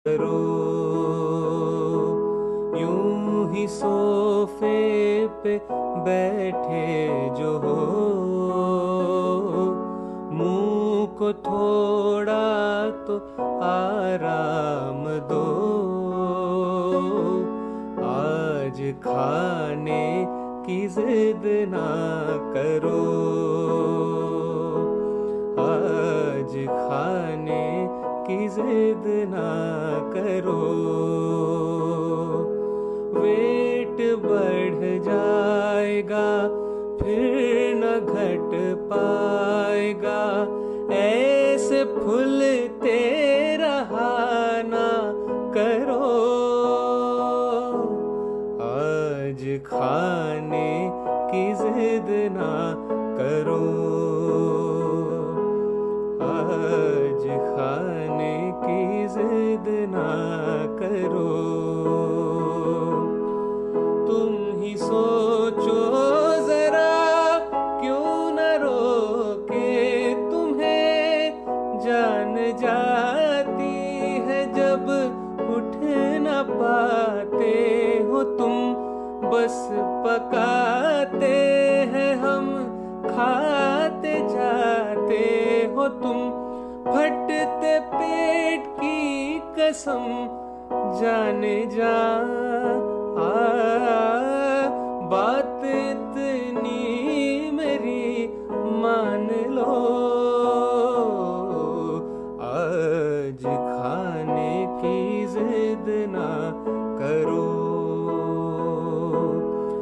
करो। यूं ही सोफे पे बैठे जो हो, मुंह को थोड़ा तो आराम दो। आज खाने की जिद ना करो, आज खाने की जिद ना करो। वेट बढ़ जाएगा फिर न घट पाएगा, ऐसे फूलते रहा ना करो। आज खाने की जिद ना करो, आज खाने की जिद ना करो। तुम ही सोचो जरा, क्यों न रोके तुम्हें, जान जाती है जब उठ न पाते हो तुम। बस पकाते हैं हम, खाते जाते हो तुम। फटते पेट की कसम जाने जा